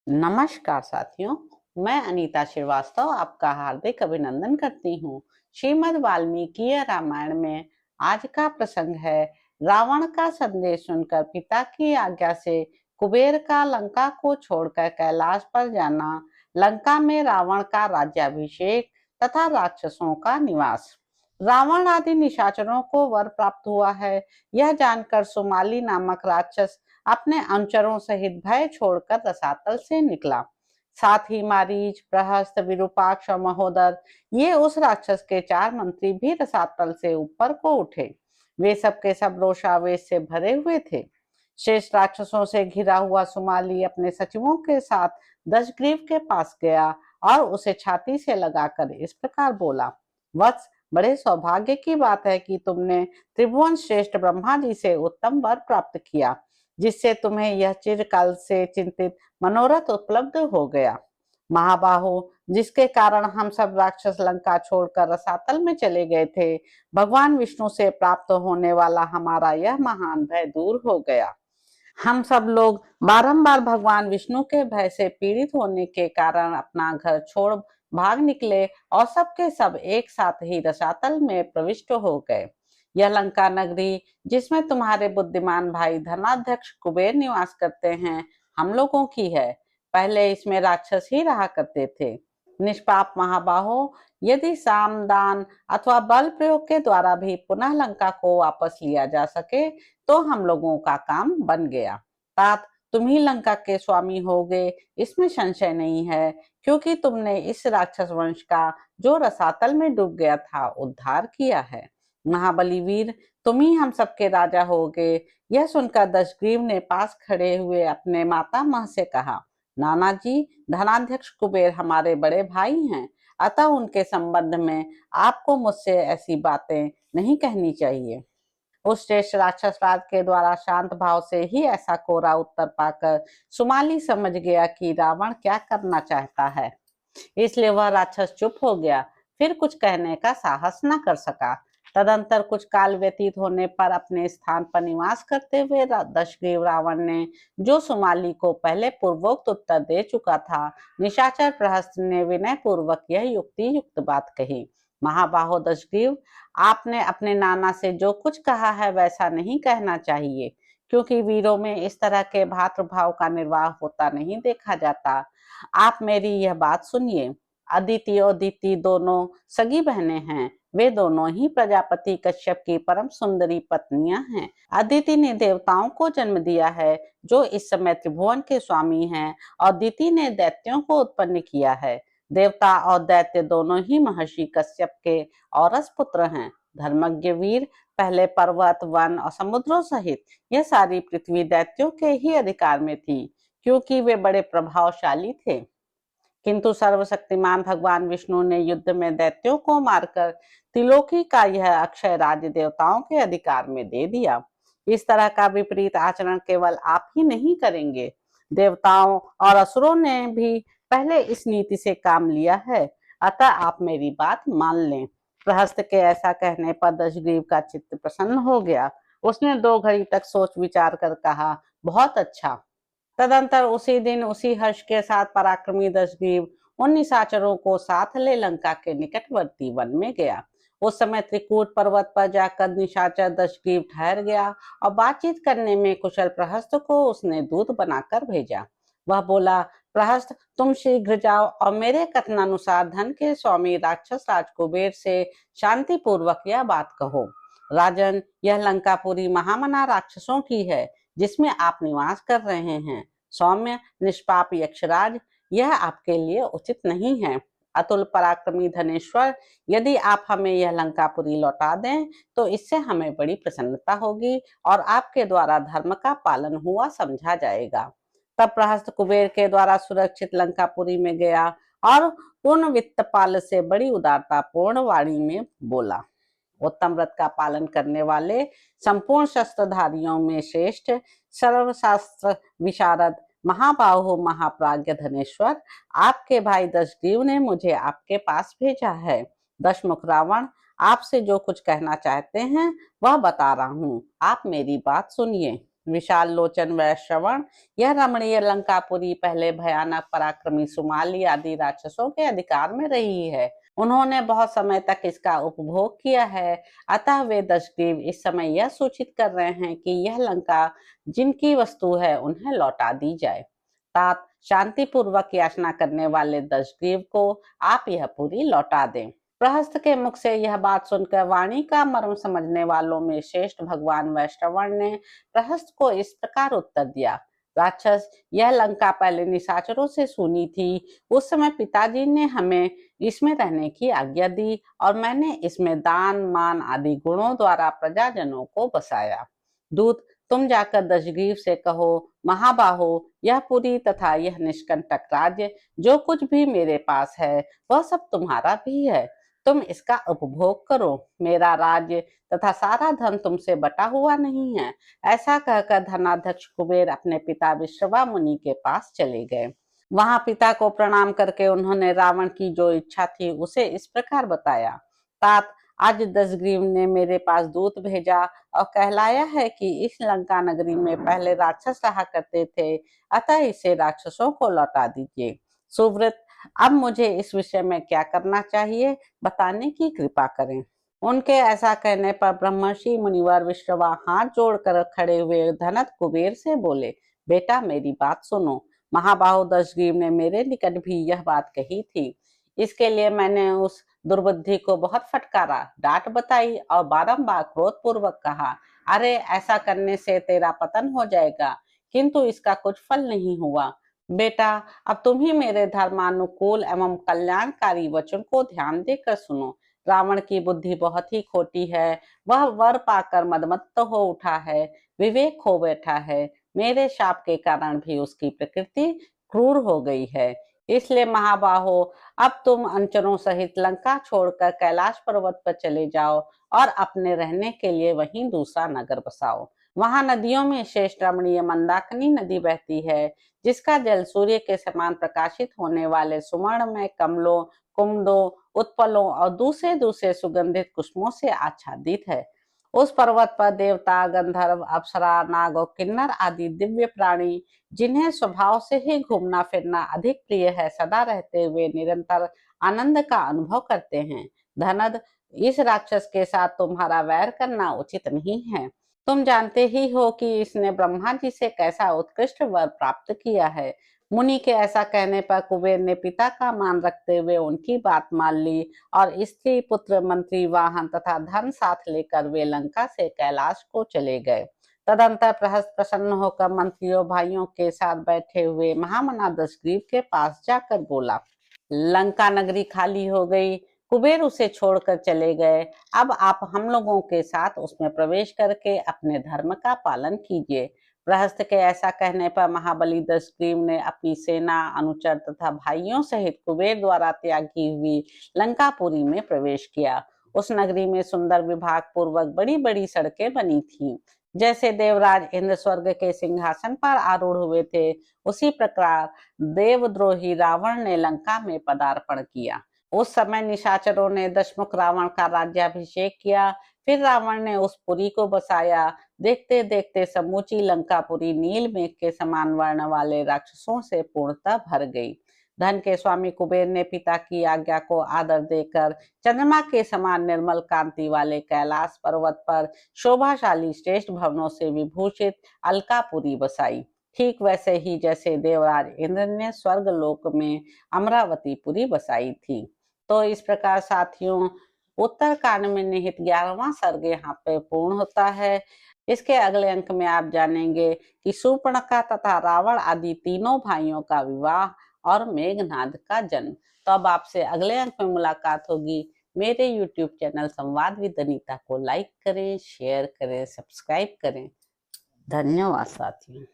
नमस्कार साथियों, मैं अनीता श्रीवास्तव आपका हार्दिक अभिनंदन करती हूँ। श्रीमद् वाल्मीकि रामायण में आज का प्रसंग है रावण का संदेश सुनकर पिता की आज्ञा से कुबेर का लंका को छोड़कर कैलाश पर जाना, लंका में रावण का राज्याभिषेक तथा राक्षसों का निवास। रावण आदि निशाचरों को वर प्राप्त हुआ है, यह जानकर सुमाली नामक राक्षस अपने अनुचरों सहित भय छोड़कर रसातल से निकला। साथ ही मारीच, प्रहस्त, विरूपाक्ष और महोदर ये उस राक्षस के 4 मंत्री भी रसातल से ऊपर को उठे। वे सब के सब रोषावेश से भरे हुए थे। शेष राक्षसों से घिरा हुआ सुमाली अपने सचिवों के साथ दशग्रीव के पास गया और उसे छाती से लगाकर इस प्रकार बोला, वत्स, बड़े सौभाग्य की बात है कि तुमने त्रिभुवन श्रेष्ठ ब्रह्मा जी से उत्तम वर प्राप्त किया, जिससे तुम्हें यह चिरकाल से चिंतित मनोरथ उपलब्ध हो गया। महाबाहो, जिसके कारण हम सब राक्षस लंका छोड़कर रसातल में चले गए थे, भगवान विष्णु से प्राप्त होने वाला हमारा यह महान भय दूर हो गया। हम सब लोग बारंबार भगवान विष्णु के भय से पीड़ित होने के कारण अपना घर छोड़ भाग निकले और सबके सब एक साथ ही रसातल में प्रविष्ट हो गए। यह लंका नगरी, जिसमें तुम्हारे बुद्धिमान भाई धनाध्यक्ष कुबेर निवास करते हैं, हम लोगों की है। पहले इसमें राक्षस ही रहा करते थे। निष्पाप महाबाहो, यदि साम दान अथवा बल प्रयोग के द्वारा भी पुनः लंका को वापस लिया जा सके तो हम लोगों का काम बन गया। तात, तुम ही लंका के स्वामी होगे, इसमें संशय नहीं है, क्योंकि तुमने इस राक्षस वंश का जो रसातल में डूब गया था उद्धार किया है। महाबली वीर, तुम ही हम सबके राजा होगे। यह सुनकर दशग्रीव ने पास खड़े हुए अपने मातामह से कहा, नाना जी, धनाध्यक्ष कुबेर हमारे बड़े भाई हैं, अतः उनके संबंध में आपको मुझसे ऐसी बातें नहीं कहनी चाहिए। उस श्रेष्ठ राक्षस राज के द्वारा शांत भाव से ही ऐसा कोरा उत्तर पाकर सुमाली समझ गया कि रावण क्या करना चाहता है, इसलिए वह राक्षस चुप हो गया, फिर कुछ कहने का साहस न कर सका। तदंतर कुछ काल व्यतीत होने पर अपने स्थान पर निवास करते हुए दशग्रीव रावण ने, जो सुमाली को पहले पूर्वोक्त उत्तर दे चुका था, निशाचर प्रहस्त ने विनय पूर्वक यह युक्ति युक्त बात कही। महाबाहो दशग्रीव, आपने अपने नाना से जो कुछ कहा है वैसा नहीं कहना चाहिए, क्योंकि वीरों में इस तरह के भातृभाव का निर्वाह होता नहीं देखा जाता। आप मेरी यह बात सुनिए। अदिति और दिति दोनों सगी बहनें हैं। वे दोनों ही प्रजापति कश्यप की परम सुंदरी पत्नियां हैं। अदिति ने देवताओं को जन्म दिया है, जो इस समय त्रिभुवन के स्वामी हैं, और दिति ने दैत्यों को उत्पन्न किया है। देवता और दैत्य दोनों ही महर्षि कश्यप के औरस पुत्र हैं। धर्मज्ञ वीर, पहले पर्वत, वन और समुद्रों सहित यह सारी पृथ्वी दैत्यों के ही अधिकार में थी, क्योंकि वे बड़े प्रभावशाली थे। किंतु सर्वशक्तिमान भगवान विष्णु ने युद्ध में दैत्यों को मारकर त्रिलोकी का यह अक्षय राज्य देवताओं के अधिकार में दे दिया। इस तरह का विपरीत आचरण केवल आप ही नहीं करेंगे, देवताओं और असुरों ने भी पहले इस नीति से काम लिया है, अतः आप मेरी बात मान लें। प्रहस्त के ऐसा कहने पर दशग्रीव का चित्त प्रसन्न हो गया। उसने 2 घड़ी तक सोच विचार कर कहा, बहुत अच्छा। तदंतर उसी दिन उसी हर्ष के साथ पराक्रमी दशग्रीव उन निशाचरों को साथ ले लंका के निकटवर्ती वन में गया। उस समय त्रिकूट पर्वत पर जाकर निशाचर दशग्रीव ठहर गया और बातचीत करने में कुशल प्रहस्त को उसने दूत बनाकर भेजा। वह बोला, प्रहस्त, तुम शीघ्र जाओ और मेरे कथनानुसार धन के स्वामी राक्षस राज कुबेर से शांति पूर्वक यह बात कहो। राजन, यह लंकापुरी महामना राक्षसों की है, जिसमें आप निवास कर रहे हैं। सौम्य निष्पाप यक्षराज, यह आपके लिए उचित नहीं है। अतुल पराक्रमी धनेश्वर, यदि आप हमें यह लंकापुरी लौटा दें तो इससे हमें बड़ी प्रसन्नता होगी और आपके द्वारा धर्म का पालन हुआ समझा जाएगा। तब प्रहस्त कुबेर के द्वारा सुरक्षित लंकापुरी में गया और पूर्ण वित्तपाल से बड़ी उदारता पूर्ण वाणी में बोला। उत्तम व्रत का पालन करने वाले, संपूर्ण शस्त्रधारियों में श्रेष्ठ, सर्वशास्त्र विशारद, महाबाहो महाप्राज्ञ धनेश्वर, आपके भाई दशग्रीव ने मुझे आपके पास भेजा है। दशमुख रावण, आपसे जो कुछ कहना चाहते हैं वह बता रहा हूँ, आप मेरी बात सुनिए। विशाल लोचन व श्रवण, यह रमणीय लंकापुरी पहले भयानक पराक्रमी सुमाली आदि राक्षसों के अधिकार में रही है। उन्होंने बहुत समय तक इसका उपभोग किया है, अतः वे दशग्रीव इस समय यह सूचित कर रहे हैं कि यह लंका जिनकी वस्तु है उन्हें लौटा दी जाए। तात शांति पूर्वक याचना करने वाले दशग्रीव को आप यह पूरी लौटा दें। प्रहस्त के मुख से यह बात सुनकर वाणी का मर्म समझने वालों में श्रेष्ठ भगवान वैश्रवण ने प्रहस्त को इस प्रकार उत्तर दिया। राक्षस, यह लंका पहले निशाचरों से सुनी थी। उस समय पिताजी ने हमें इसमें रहने की आज्ञा दी और मैंने इसमें दान मान आदि गुणों द्वारा प्रजाजनों को बसाया। दूत, तुम जाकर दशग्रीव से कहो, महाबाहो, यह पुरी तथा यह निष्कंटक राज्य जो कुछ भी मेरे पास है वह सब तुम्हारा भी है। तुम इसका उपभोग करो। मेरा राज्य तथा सारा धन तुमसे बटा हुआ नहीं है। ऐसा कहकर धनाध्यक्ष कुबेर अपने पिता विश्रवा मुनि के पास चले गए। वहां पिता को प्रणाम करके उन्होंने रावण की जो इच्छा थी उसे इस प्रकार बताया। तात, आज दशग्रीव ने मेरे पास दूत भेजा और कहलाया है कि इस लंका नगरी में पहले राक्षस रहा करते थे, अतः इसे राक्षसों को लौटा दीजिए। सुव्रत, अब मुझे इस विषय में क्या करना चाहिए बताने की कृपा करें। उनके ऐसा कहने पर ब्रह्मर्षि मुनिवर विश्रवा हाथ जोड़कर खड़े हुए धनत कुबेर से बोले, बेटा मेरी बात सुनो। महाबाहु दशग्रीव ने मेरे निकट भी यह बात कही थी। इसके लिए मैंने उस दुर्बुद्धि को बहुत फटकारा, डांट बताई और बारंबार क्रोधपूर्वक कहा, अरे ऐसा करने से तेरा पतन हो जाएगा, किंतु इसका कुछ फल नहीं हुआ। बेटा, अब तुम ही मेरे धर्मानुकूल एवं कल्याणकारी वचन को ध्यान देकर सुनो। रावण की बुद्धि बहुत ही खोटी है। वह वर पाकर मदमत्त हो उठा है, विवेक खो बैठा है। मेरे शाप के कारण भी उसकी प्रकृति क्रूर हो गई है। इसलिए महाबाहो, अब तुम अंचरों सहित लंका छोड़कर कैलाश पर्वत पर चले जाओ और अपने रहने के लिए वहीं दूसरा नगर बसाओ। वहां नदियों में श्रेष्ठ रमणीय मंदाकिनी नदी बहती है, जिसका जल सूर्य के समान प्रकाशित होने वाले सुवर्ण में कमलों, कुमुदों, उत्पलों और दूसरे दूसरे सुगंधित कुसुमों से आच्छादित है। उस पर्वत पर देवता, गंधर्व, अप्सरा, नाग और किन्नर आदि दिव्य प्राणी, जिन्हें स्वभाव से ही घूमना फिरना अधिक प्रिय है, सदा रहते हुए निरंतर आनंद का अनुभव करते हैं। धनद, इस राक्षस के साथ तुम्हारा वैर करना उचित नहीं है। तुम जानते ही हो कि इसने ब्रह्मा जी से कैसा उत्कृष्ट वर प्राप्त किया है। मुनि के ऐसा कहने पर कुबेर ने पिता का मान रखते हुए उनकी बात मान ली और स्त्री, पुत्र, मंत्री, वाहन तथा धन साथ लेकर वे लंका से कैलाश को चले गए। तदंतर प्रहस्त प्रसन्न होकर मंत्रियों भाइयों के साथ बैठे हुए महामना दशग्रीव के पास जाकर बोला, लंका नगरी खाली हो गई, कुबेर उसे छोड़कर चले गए। अब आप हम लोगों के साथ उसमें प्रवेश करके अपने धर्म का पालन कीजिए। प्रहस्त के ऐसा कहने पर महाबली दशग्रीव ने अपनी सेना, अनुचर तथा भाइयों सहित कुबेर द्वारा त्यागी हुई लंकापुरी में प्रवेश किया। उस नगरी में सुंदर विभाग पूर्वक बड़ी बड़ी सड़कें बनी थी। जैसे देवराज इंद्र स्वर्ग के सिंहासन पर आरूढ़ हुए थे, उसी प्रकार देवद्रोही रावण ने लंका में पदार्पण किया। उस समय निशाचरों ने दशमुख रावण का राज्याभिषेक किया। फिर रावण ने उस पुरी को बसाया। देखते देखते समूची लंकापुरी नील मेघ के समान वर्ण वाले राक्षसों से पूर्णतः भर गई। धन के स्वामी कुबेर ने पिता की आज्ञा को आदर देकर चंद्रमा के समान निर्मल कांति वाले कैलाश पर्वत पर शोभाशाली श्रेष्ठ भवनों से विभूषित अलकापुरी बसाई। ठीक वैसे ही जैसे देवराज इंद्र ने स्वर्ग लोक में अमरावतीपुरी बसाई थी। तो इस प्रकार साथियों, उत्तर कांड में निहित 11वां सर्ग यहाँ पे पूर्ण होता है। इसके अगले अंक में आप जानेंगे कि शूर्पणखा तथा रावण आदि तीनों भाइयों का विवाह और मेघनाद का जन्म। तो अब आपसे अगले अंक में मुलाकात होगी। मेरे YouTube चैनल संवाद विद अनीता को लाइक करें, शेयर करें, सब्सक्राइब करें। धन्यवाद साथियों।